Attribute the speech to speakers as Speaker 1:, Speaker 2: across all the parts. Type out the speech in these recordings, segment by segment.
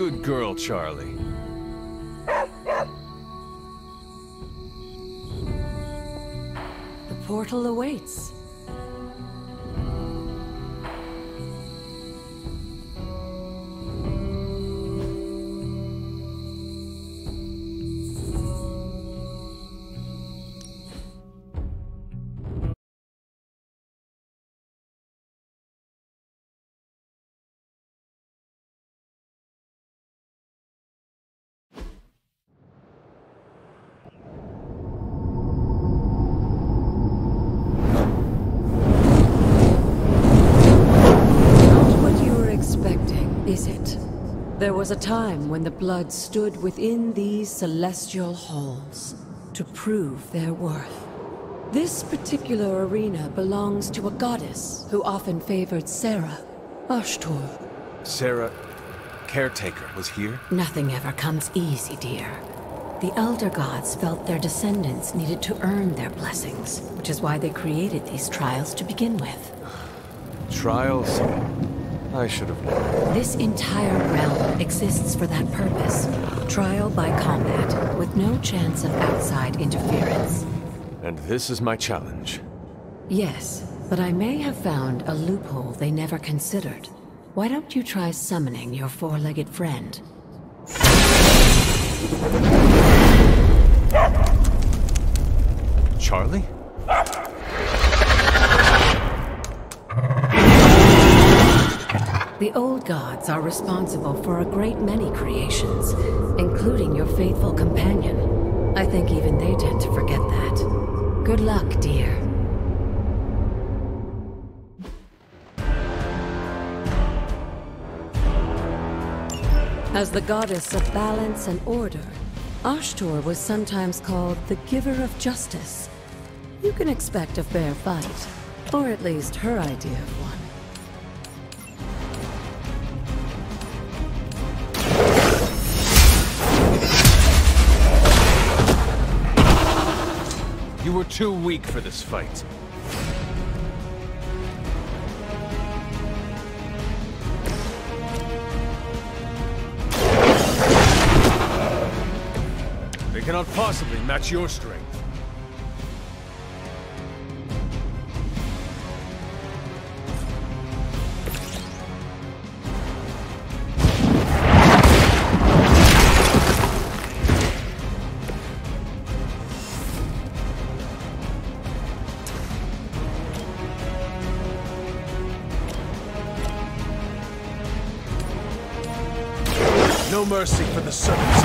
Speaker 1: Good girl, Charlie.
Speaker 2: The portal awaits. Is it? There was a time when the blood stood within these celestial halls to prove their worth. This particular arena belongs to a goddess who often favored Sarah, Ashtor.
Speaker 1: Sarah, caretaker, was here?
Speaker 2: Nothing ever comes easy, dear. The Elder Gods felt their descendants needed to earn their blessings, which is why they created these trials to begin with.
Speaker 1: Trials? I should have known.
Speaker 2: This entire realm exists for that purpose. Trial by combat, with no chance of outside interference.
Speaker 1: And this is my challenge.
Speaker 2: Yes, but I may have found a loophole they never considered. Why don't you try summoning your four-legged friend?
Speaker 1: Charlie?
Speaker 2: The old gods are responsible for a great many creations, including your faithful companion. I think even they tend to forget that. Good luck, dear. As the goddess of balance and order, Ashtor was sometimes called the giver of justice. You can expect a fair fight, or at least her idea of one.
Speaker 1: You were too weak for this fight. They cannot possibly match your strength. No mercy for the servants.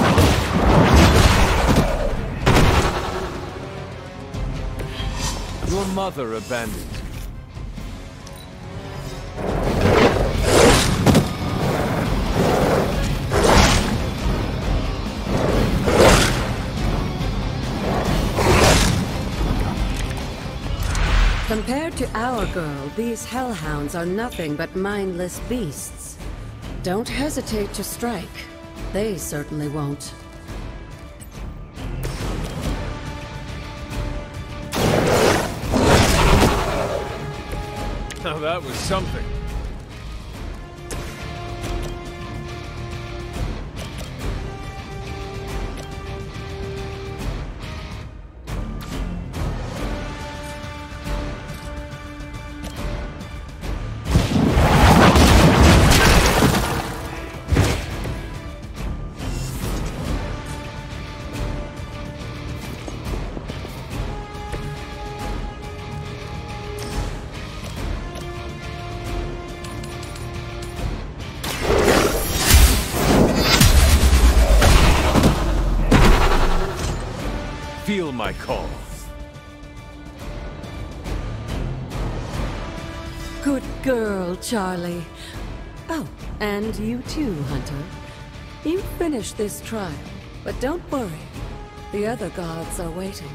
Speaker 1: Your mother abandoned you.
Speaker 2: Compared to our girl, these hellhounds are nothing but mindless beasts. Don't hesitate to strike. They certainly won't.
Speaker 1: Now that was something. Feel my call.
Speaker 2: Good girl, Charlie. Oh, and you too, Hunter. You finished this trial, but don't worry. The other gods are waiting.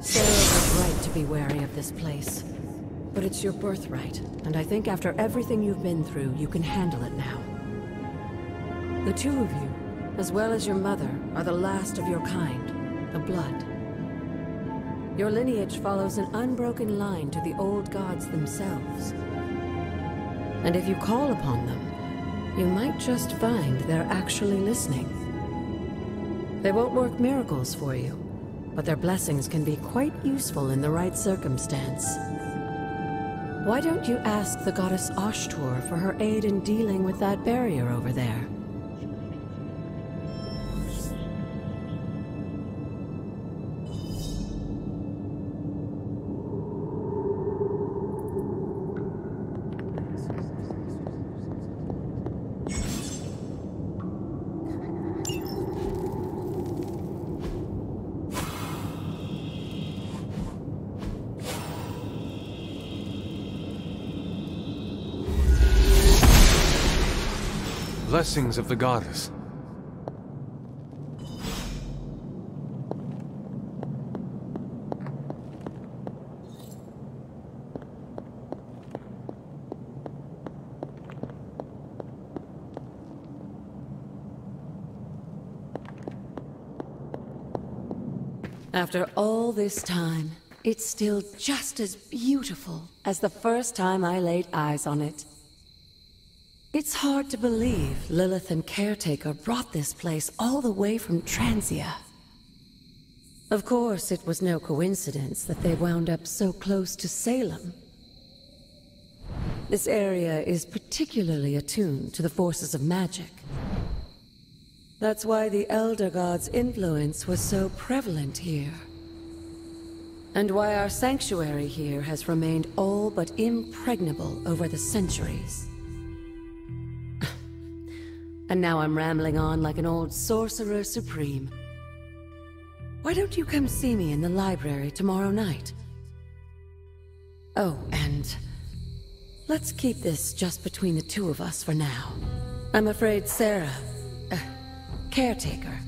Speaker 2: Sarah was right to be wary of this place. But it's your birthright, and I think after everything you've been through, you can handle it now. The two of you, as well as your mother, are the last of your kind, the Blood. Your lineage follows an unbroken line to the old gods themselves. And if you call upon them, you might just find they're actually listening. They won't work miracles for you, but their blessings can be quite useful in the right circumstance. Why don't you ask the goddess Ashtur for her aid in dealing with that barrier over there?
Speaker 1: Blessings of the goddess.
Speaker 2: After all this time, it's still just as beautiful as the first time I laid eyes on it. It's hard to believe Lilith and Caretaker brought this place all the way from Transia. Of course, it was no coincidence that they wound up so close to Salem. This area is particularly attuned to the forces of magic. That's why the Elder God's influence was so prevalent here. And why our sanctuary here has remained all but impregnable over the centuries. And now I'm rambling on like an old sorcerer supreme. Why don't you come see me in the library tomorrow night? Oh, and let's keep this just between the two of us for now. I'm afraid Sarah, Caretaker,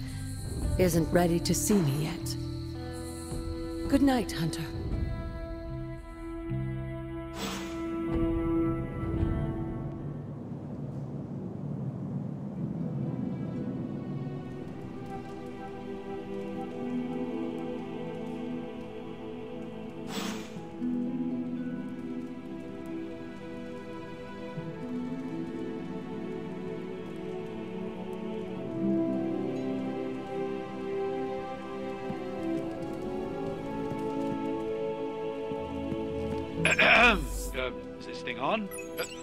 Speaker 2: isn't ready to see me yet. Good night, Hunter.
Speaker 3: Is this thing on?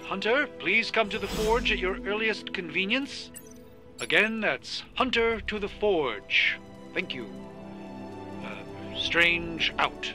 Speaker 3: Hunter, please come to the forge at your earliest convenience. Again, that's Hunter to the forge. Thank you. Strange out.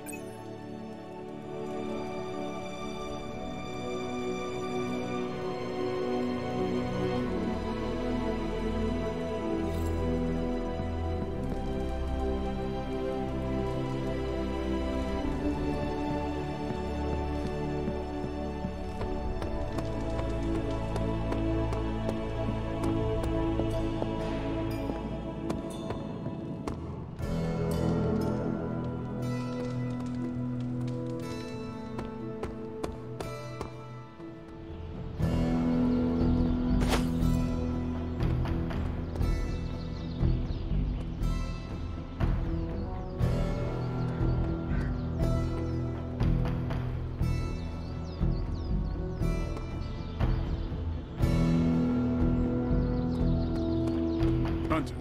Speaker 4: Hunter.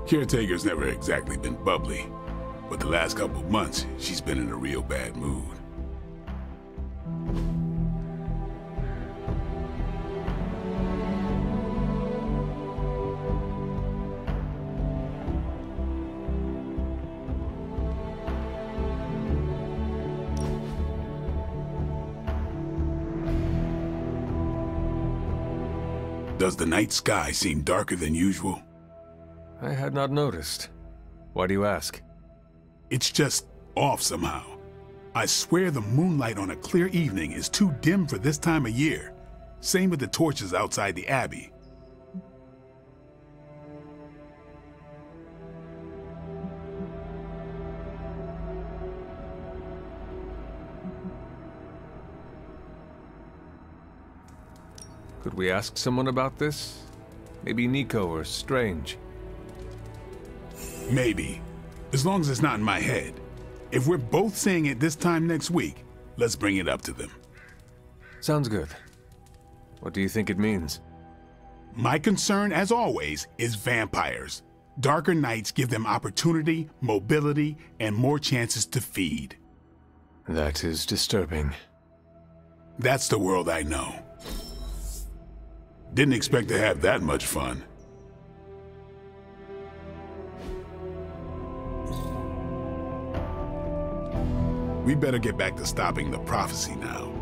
Speaker 4: Caretaker's never exactly been bubbly, but the last couple of months, she's been in a real bad mood. Does the night sky seem darker than usual?
Speaker 1: I had not noticed. Why do you ask?
Speaker 4: It's just off somehow. I swear the moonlight on a clear evening is too dim for this time of year. Same with the torches outside the Abbey.
Speaker 1: Could we ask someone about this? Maybe Nico or Strange?
Speaker 4: Maybe. As long as it's not in my head. If we're both saying it this time next week, let's bring it up to them.
Speaker 1: Sounds good. What do you think it means?
Speaker 4: My concern, as always, is vampires. Darker nights give them opportunity, mobility, and more chances to feed.
Speaker 1: That is disturbing.
Speaker 4: That's the world I know. Didn't expect to have that much fun. We better get back to stopping the prophecy now.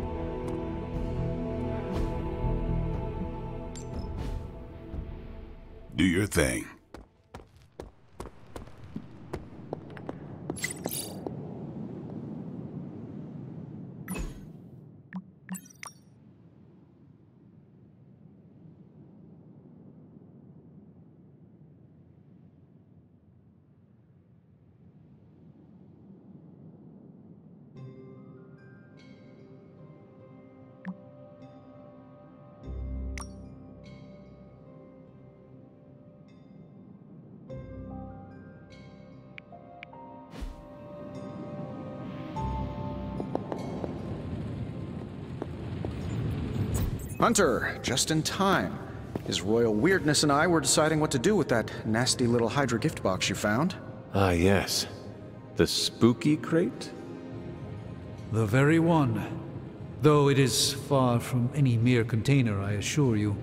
Speaker 4: Do your thing.
Speaker 5: Hunter, just in time. His royal weirdness and I were deciding what to do with that nasty little Hydra gift box you found.
Speaker 1: Ah, yes. The spooky crate?
Speaker 3: The very one. Though it is far from any mere container, I assure you.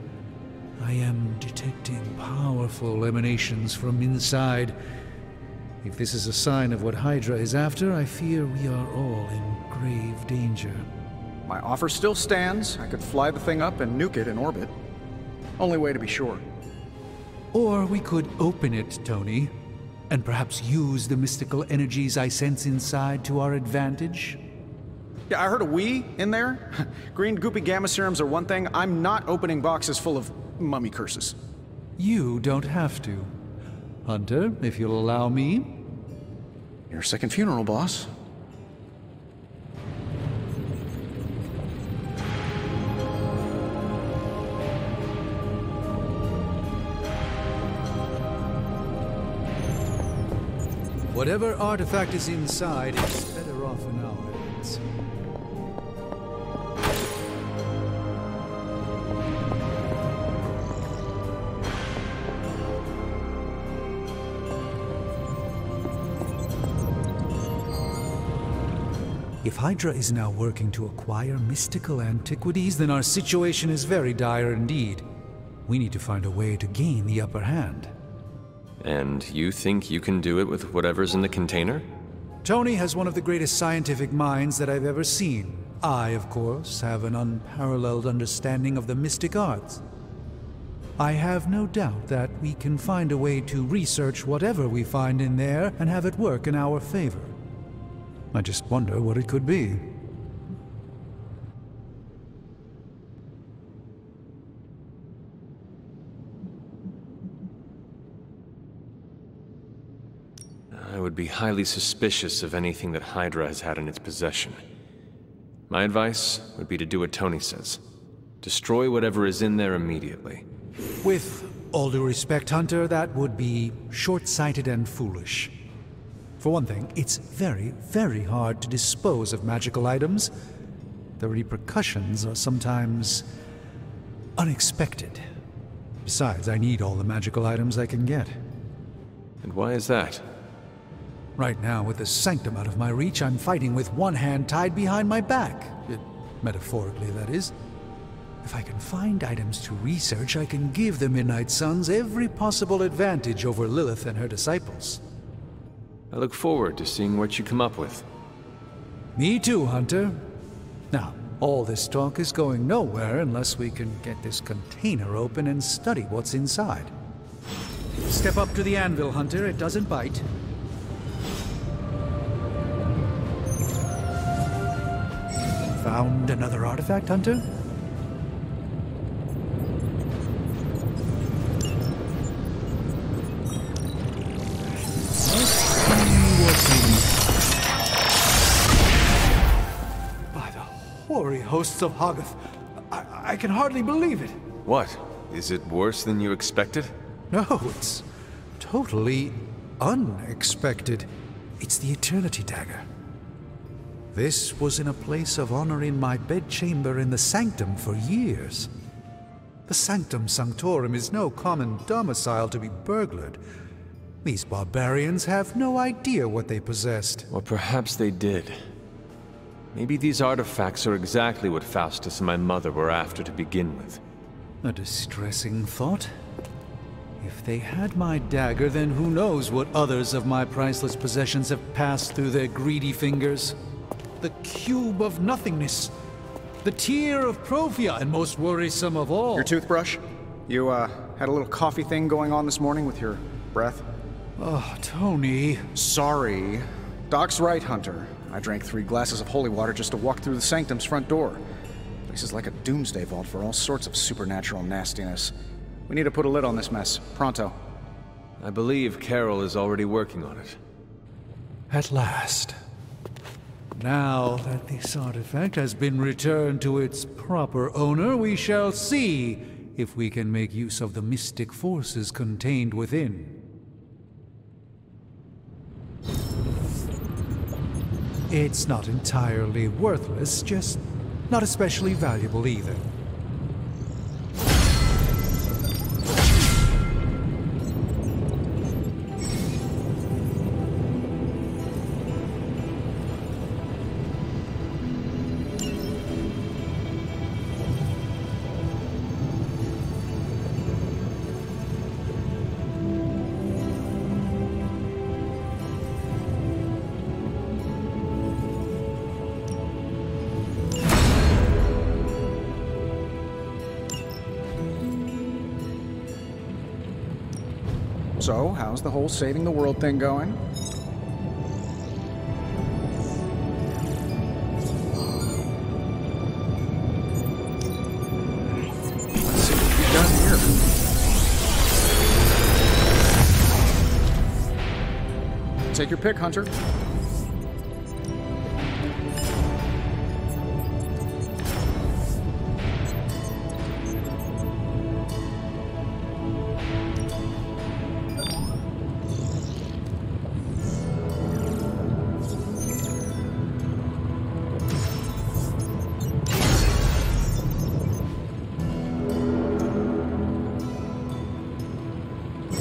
Speaker 3: I am detecting powerful emanations from inside. If this is a sign of what Hydra is after, I fear we are all in grave danger.
Speaker 5: My offer still stands. I could fly the thing up and nuke it in orbit. Only way to be sure.
Speaker 3: Or we could open it, Tony, and perhaps use the mystical energies I sense inside to our advantage.
Speaker 5: Yeah, I heard a "we" in there. Green goopy gamma serums are one thing. I'm not opening boxes full of mummy curses.
Speaker 3: You don't have to. Hunter, if you'll allow me.
Speaker 5: Your second funeral, boss.
Speaker 3: Whatever artifact is inside is better off in our hands. If Hydra is now working to acquire mystical antiquities, then our situation is very dire indeed. We need to find a way to gain the upper hand.
Speaker 1: And you think you can do it with whatever's in the container?
Speaker 3: Tony has one of the greatest scientific minds that I've ever seen. I, of course, have an unparalleled understanding of the mystic arts. I have no doubt that we can find a way to research whatever we find in there and have it work in our favor. I just wonder what it could be.
Speaker 1: I would be highly suspicious of anything that Hydra has had in its possession. My advice would be to do what Tony says. Destroy whatever is in there immediately.
Speaker 3: With all due respect, Hunter, that would be short-sighted and foolish. For one thing, it's very, very hard to dispose of magical items. The repercussions are sometimes unexpected. Besides, I need all the magical items I can get.
Speaker 1: And why is that?
Speaker 3: Right now, with the sanctum out of my reach, I'm fighting with one hand tied behind my back. Metaphorically, that is. If I can find items to research, I can give the Midnight Suns every possible advantage over Lilith and her disciples.
Speaker 1: I look forward to seeing what you come up with.
Speaker 3: Me too, Hunter. Now, all this talk is going nowhere unless we can get this container open and study what's inside. Step up to the anvil, Hunter. It doesn't bite. Found another artifact, Hunter? By the hoary hosts of Hoggoth, I can hardly believe it.
Speaker 1: What? Is it worse than you expected?
Speaker 3: No, it's totally unexpected. It's the Eternity Dagger. This was in a place of honor in my bedchamber in the Sanctum for years. The Sanctum Sanctorum is no common domicile to be burglared. These barbarians have no idea what they possessed.
Speaker 1: Or perhaps they did. Maybe these artifacts are exactly what Faustus and my mother were after to begin with.
Speaker 3: A distressing thought. If they had my dagger, then who knows what others of my priceless possessions have passed through their greedy fingers. The Cube of Nothingness. The Tear of Profia, and most worrisome of all...
Speaker 5: Your toothbrush? You, had a little coffee thing going on this morning with your breath?
Speaker 3: Oh, Tony...
Speaker 5: Sorry. Doc's right, Hunter. I drank 3 glasses of holy water just to walk through the Sanctum's front door. This is like a doomsday vault for all sorts of supernatural nastiness. We need to put a lid on this mess. Pronto.
Speaker 1: I believe Carol is already working on it.
Speaker 3: At last. Now that this artifact has been returned to its proper owner, we shall see if we can make use of the mystic forces contained within. It's not entirely worthless, just not especially valuable either.
Speaker 5: So, how's the whole saving the world thing going? Let's see what we've done here. Take your pick, Hunter.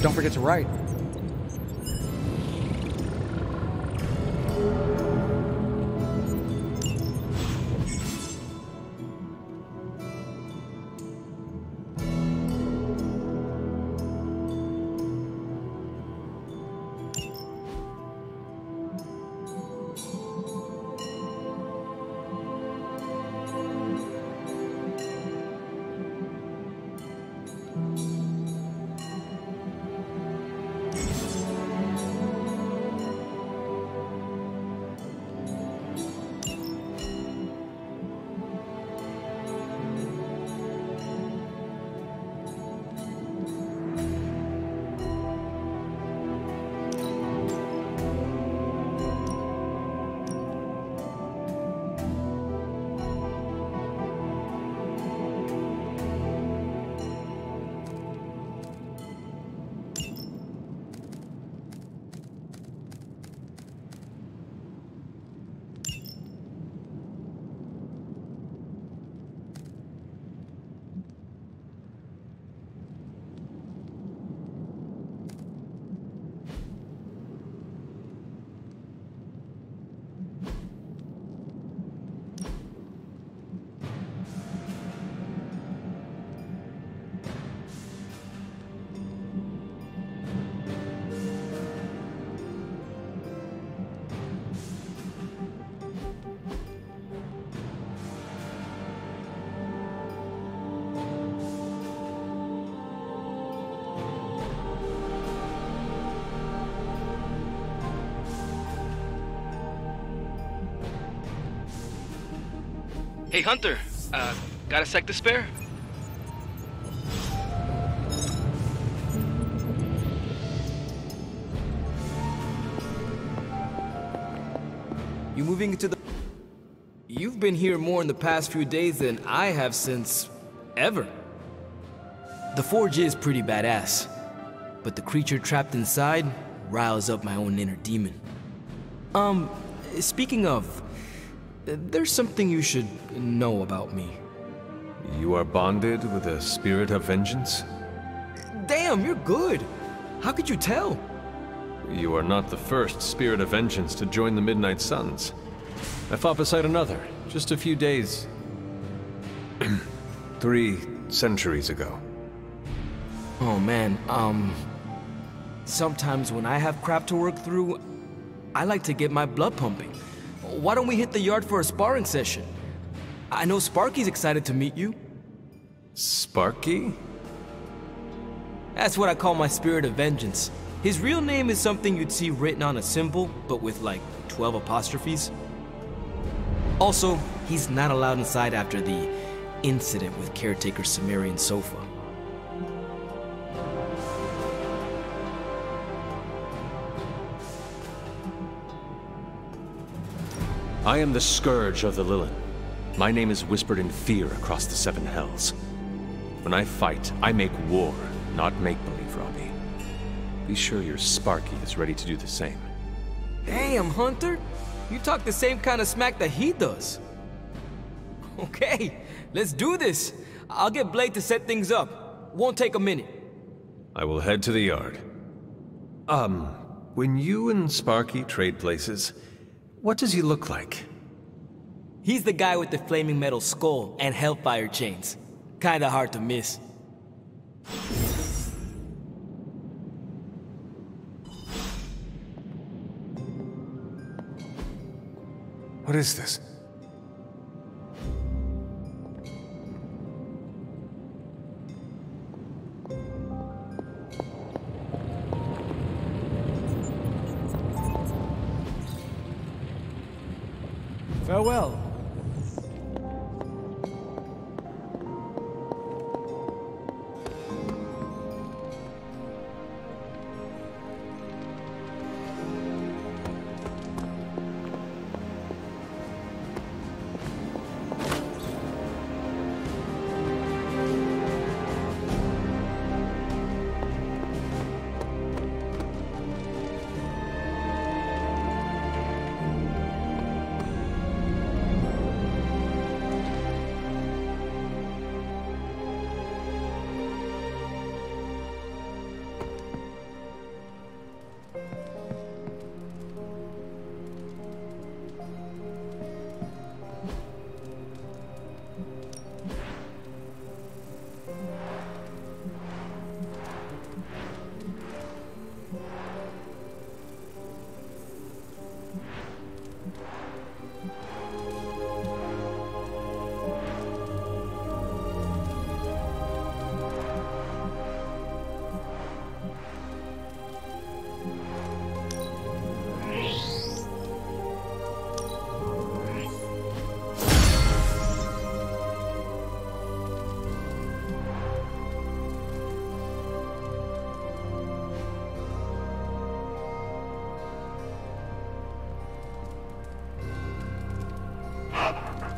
Speaker 5: Don't forget to write.
Speaker 6: Hey, Hunter, got a sec to spare?
Speaker 7: You moving into the... You've been here more in the past few days than I have since... ever. The forge is pretty badass, but the creature trapped inside riles up my own inner demon. Speaking of, there's something you should know about me.
Speaker 1: You are bonded with a spirit of vengeance?
Speaker 7: Damn, you're good. How could you tell?
Speaker 1: You are not the first spirit of vengeance to join the Midnight Suns. I fought beside another, just a few days... 3 centuries ago.
Speaker 7: Oh man, sometimes when I have crap to work through, I like to get my blood pumping. Why don't we hit the yard for a sparring session? I know Sparky's excited to meet you.
Speaker 1: Sparky?
Speaker 7: That's what I call my spirit of vengeance. His real name is something you'd see written on a symbol, but with like 12 apostrophes. Also, he's not allowed inside after the incident with caretaker Sumerian Sofa.
Speaker 1: I am the Scourge of the Lilin. My name is whispered in fear across the 7 hells. When I fight, I make war, not make-believe, Robbie. Be sure your Sparky is ready to do the same.
Speaker 7: Damn, Hunter! You talk the same kind of smack that he does. Okay, let's do this. I'll get Blade to set things up. Won't take a minute.
Speaker 1: I will head to the yard. When you and Sparky trade places, what does he look like?
Speaker 7: He's the guy with the flaming metal skull and hellfire chains. Kinda hard to miss.
Speaker 1: What is this?
Speaker 3: Farewell.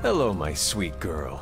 Speaker 1: Hello, my sweet girl.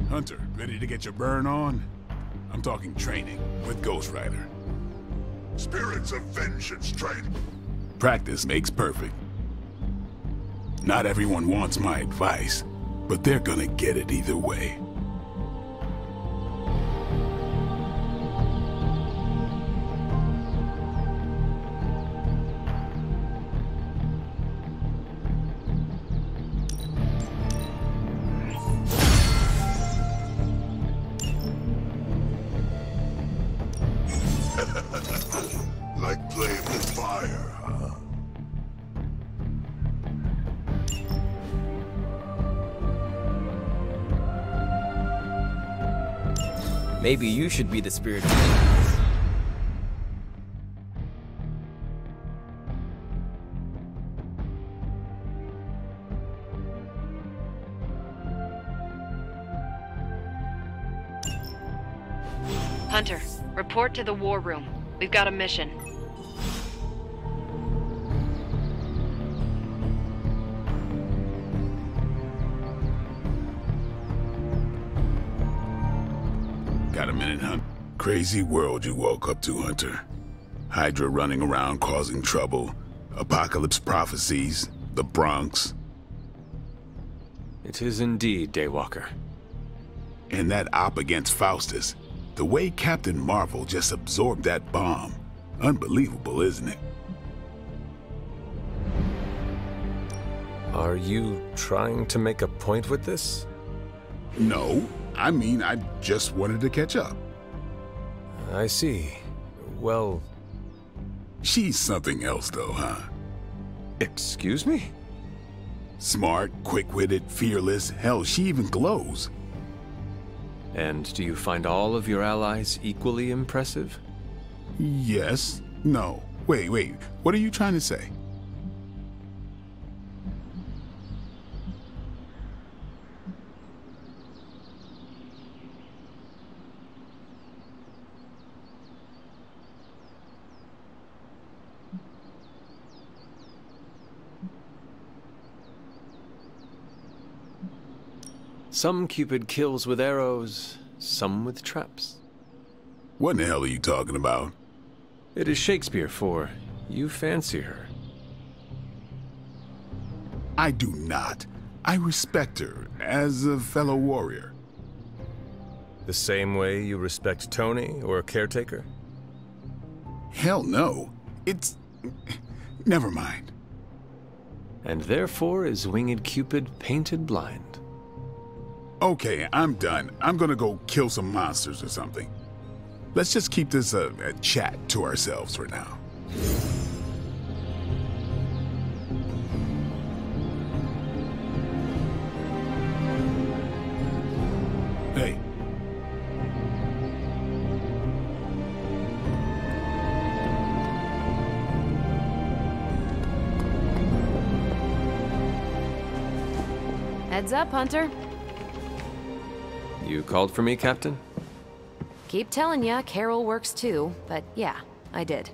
Speaker 4: Hunter, ready to get your burn on? I'm talking training with Ghost Rider.
Speaker 8: Spirits of vengeance training.
Speaker 4: Practice makes perfect. Not everyone wants my advice, but they're gonna get it either way.
Speaker 7: Maybe you should be the spirit of vengeance.
Speaker 9: Hunter, report to the war room. We've got a mission.
Speaker 8: Got a minute, Hunter? Crazy world you woke up to, Hunter. Hydra running around causing trouble, apocalypse prophecies, the Bronx.
Speaker 1: It is indeed, Daywalker.
Speaker 8: And that op against Faustus. The way Captain Marvel just absorbed that bomb. Unbelievable, isn't it?
Speaker 1: Are you trying to make a point with this?
Speaker 8: No, I mean, I just wanted to catch up.
Speaker 1: I see. Well...
Speaker 8: She's something else though, huh?
Speaker 1: Excuse me?
Speaker 8: Smart, quick-witted, fearless, hell, she even glows.
Speaker 1: And do you find all of your allies equally impressive?
Speaker 8: Yes. No. Wait. What are you trying to say?
Speaker 1: Some Cupid kills with arrows, some with traps.
Speaker 8: What in the hell are you talking about?
Speaker 1: It is Shakespeare for you fancy her.
Speaker 8: I do not. I respect her as a fellow warrior.
Speaker 1: The same way you respect Tony or a caretaker?
Speaker 8: Hell no. It's... Never mind.
Speaker 1: And therefore is Winged Cupid painted blind.
Speaker 8: Okay, I'm done. I'm gonna go kill some monsters or something. Let's just keep this a chat to ourselves for now. Hey.
Speaker 9: Heads up, Hunter.
Speaker 1: You called for me, Captain?
Speaker 9: Keep telling ya, Carol works too, but yeah, I did.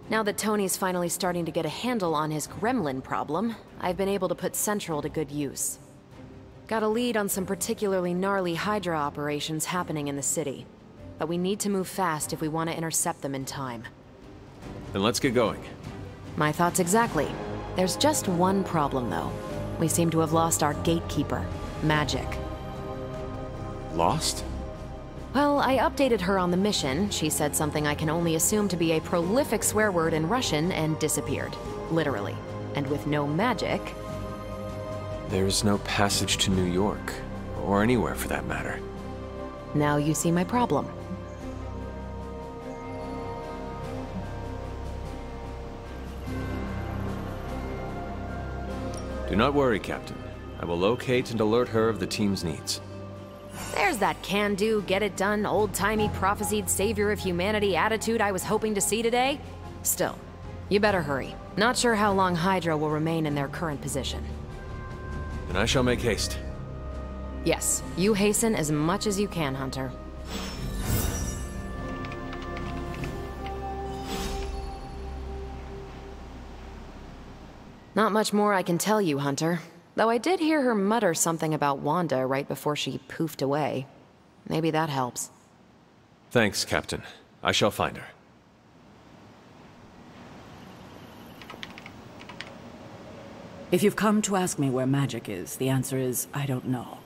Speaker 9: Now that Tony's finally starting to get a handle on his gremlin problem, I've been able to put Central to good use. Got a lead on some particularly gnarly Hydra operations happening in the city. But we need to move fast if we want to intercept them in time.
Speaker 1: Then let's get going.
Speaker 9: My thoughts exactly. There's just one problem, though. We seem to have lost our gatekeeper, Magic.
Speaker 1: Lost?
Speaker 9: Well, I updated her on the mission. She said something I can only assume to be a prolific swear word in Russian and disappeared. Literally. And with no magic...
Speaker 1: There's no passage to New York, or anywhere for that matter.
Speaker 9: Now you see my problem.
Speaker 1: Do not worry, Captain. I will locate and alert her of the team's needs.
Speaker 9: There's that can-do, get-it-done, old-timey prophesied savior of humanity attitude I was hoping to see today. Still, you better hurry. Not sure how long Hydra will remain in their current position.
Speaker 1: Then I shall make haste.
Speaker 9: Yes, you hasten as much as you can, Hunter. Not much more I can tell you, Hunter. Though I did hear her mutter something about Wanda right before she poofed away. Maybe that helps.
Speaker 1: Thanks, Captain. I shall find her.
Speaker 10: If you've come to ask me where Magic is, the answer is, I don't know.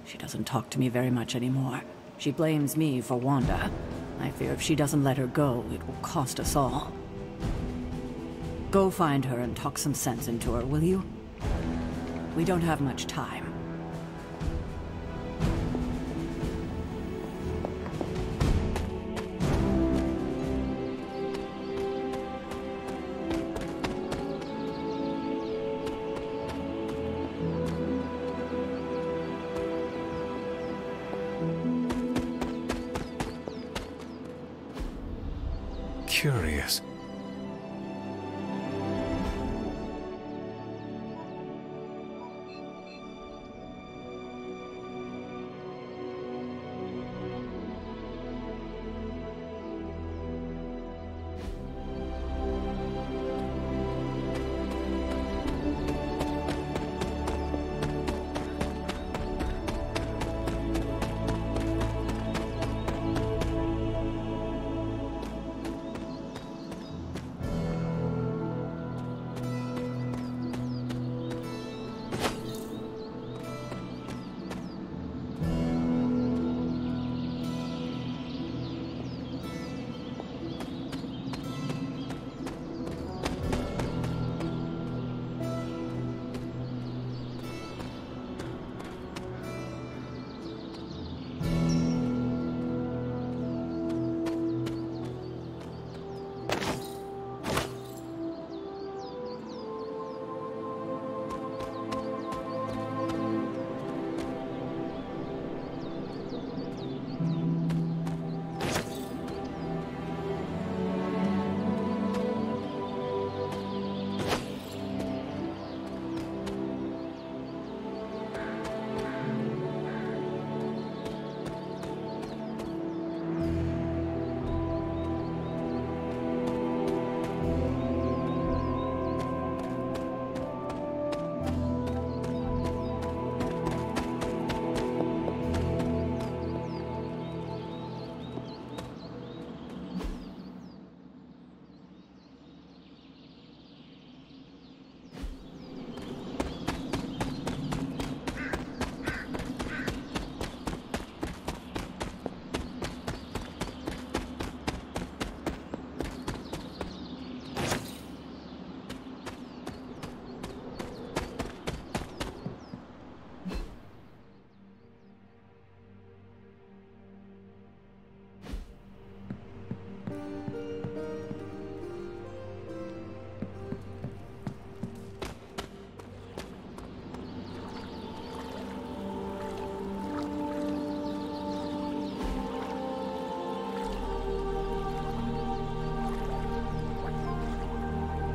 Speaker 10: She doesn't talk to me very much anymore. She blames me for Wanda. I fear if she doesn't let her go, it will cost us all. Go find her and talk some sense into her, will you? We don't have much time.
Speaker 1: curious.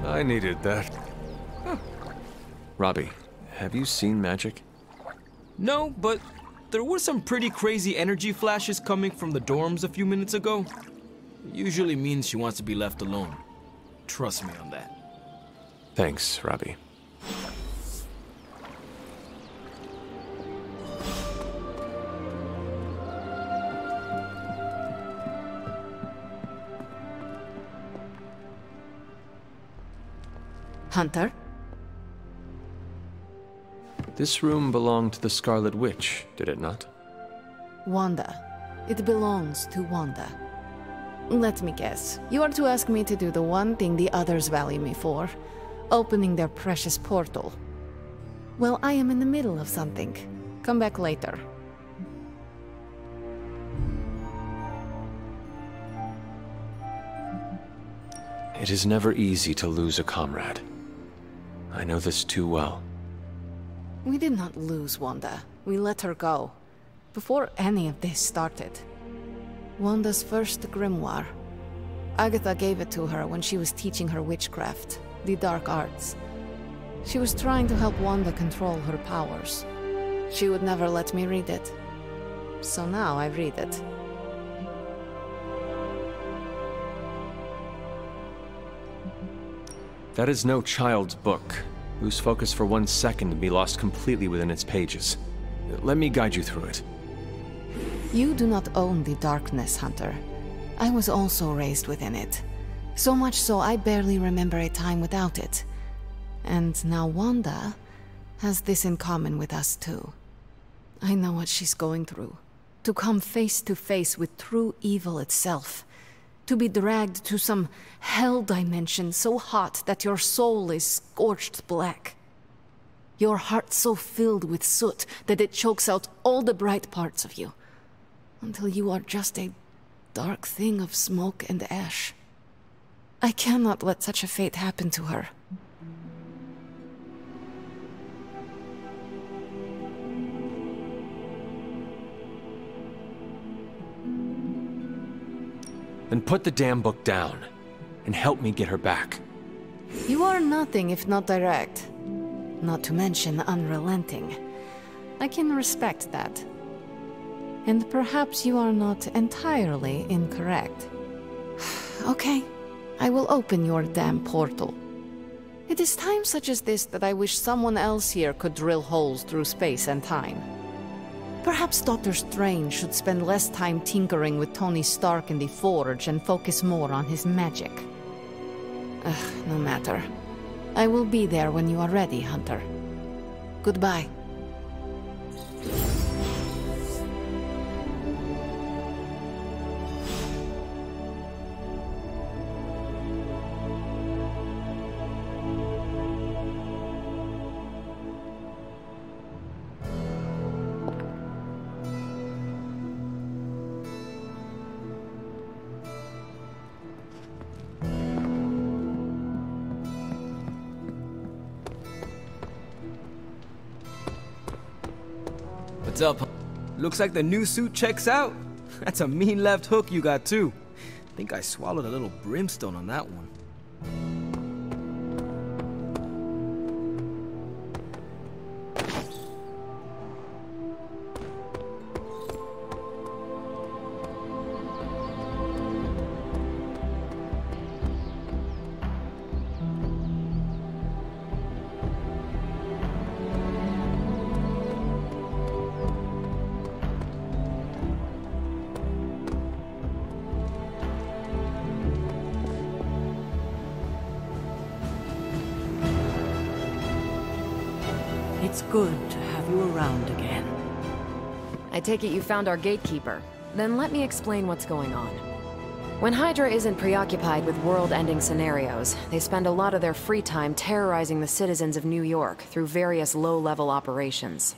Speaker 1: I needed that. Huh. Robbie, have you seen magic?
Speaker 7: No, but there were some pretty crazy energy flashes coming from the dorms a few minutes ago. It usually means she wants to be left alone. Trust me on that.
Speaker 1: Thanks, Robbie.
Speaker 2: Hunter?
Speaker 1: This room belonged to the Scarlet Witch, did it not?
Speaker 11: Wanda. It belongs to Wanda. Let me guess. You are to ask me to do the one thing the others value me for. Opening their precious portal. Well, I am in the middle of something. Come back later.
Speaker 1: It is never easy to lose a comrade. I know this too well.
Speaker 11: We did not lose Wanda. We let her go. Before any of this started. Wanda's first grimoire. Agatha gave it to her when she was teaching her witchcraft, the dark arts. She was trying to help Wanda control her powers. She would never let me read it. So now I read it.
Speaker 1: That is no child's book. Lose focus for 1 second and be lost completely within its pages. Let me guide you through it.
Speaker 11: You do not own the darkness, Hunter. I was also raised within it. So much so I barely remember a time without it. And now Wanda has this in common with us too. I know what she's going through. To come face to face with true evil itself. To be dragged to some hell dimension so hot that your soul is scorched black. Your heart so filled with soot that it chokes out all the bright parts of you. Until you are just a dark thing of smoke and ash. I cannot let such a fate happen to her.
Speaker 1: Then put the damn book down. and help me get her back.
Speaker 11: You are nothing if not direct. Not to mention unrelenting. I can respect that. And perhaps you are not entirely incorrect. Okay, I will open your damn portal. It is times such as this that I wish someone else here could drill holes through space and time. Perhaps Doctor Strange should spend less time tinkering with Tony Stark in the Forge and focus more on his magic. No matter. I will be there when you are ready, Hunter. Goodbye.
Speaker 7: What's up? Looks like the new suit checks out. That's a mean left hook you got too. Think I swallowed a little brimstone on that one.
Speaker 10: It's good to have you around again.
Speaker 9: I take it you found our gatekeeper. Then let me explain what's going on. When Hydra isn't preoccupied with world-ending scenarios, they spend a lot of their free time terrorizing the citizens of New York through various low-level operations.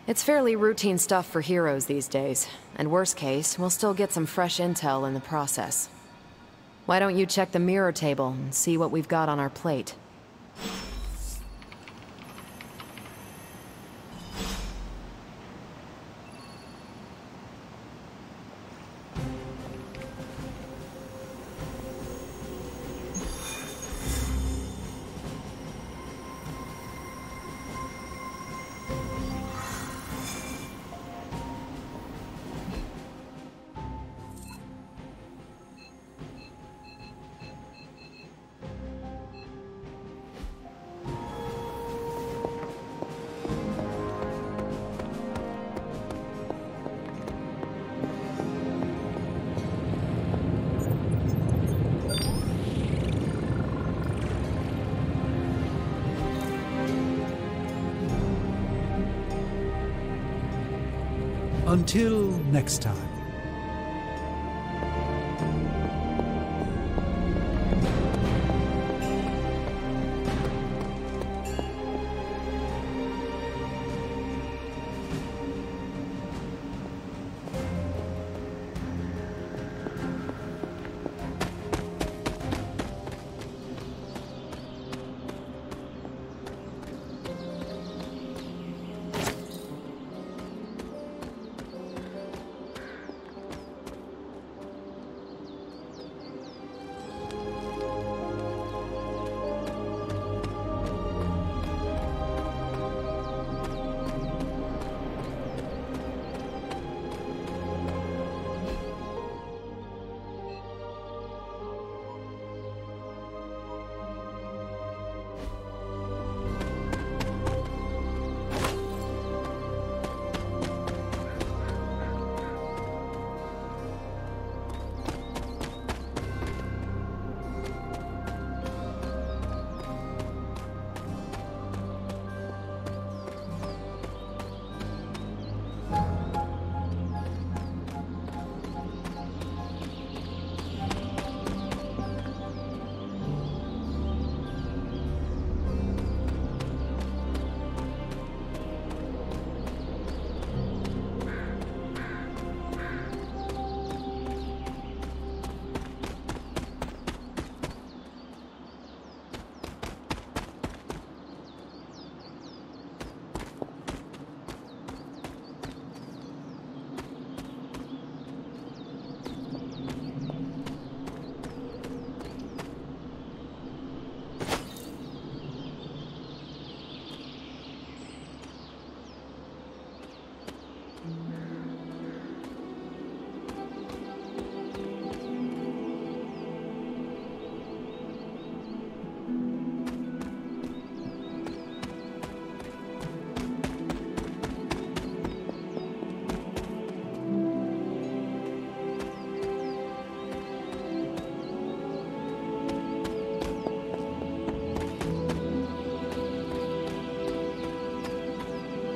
Speaker 9: It's fairly routine stuff for heroes these days, and worst case, we'll still get some fresh intel in the process. Why don't you check the mirror table and see what we've got on our plate?
Speaker 3: Until next time.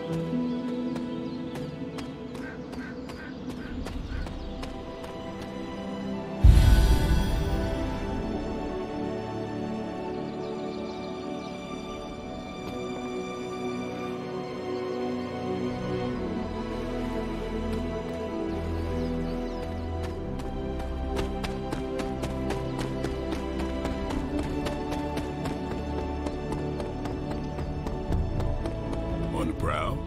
Speaker 8: On the prowl?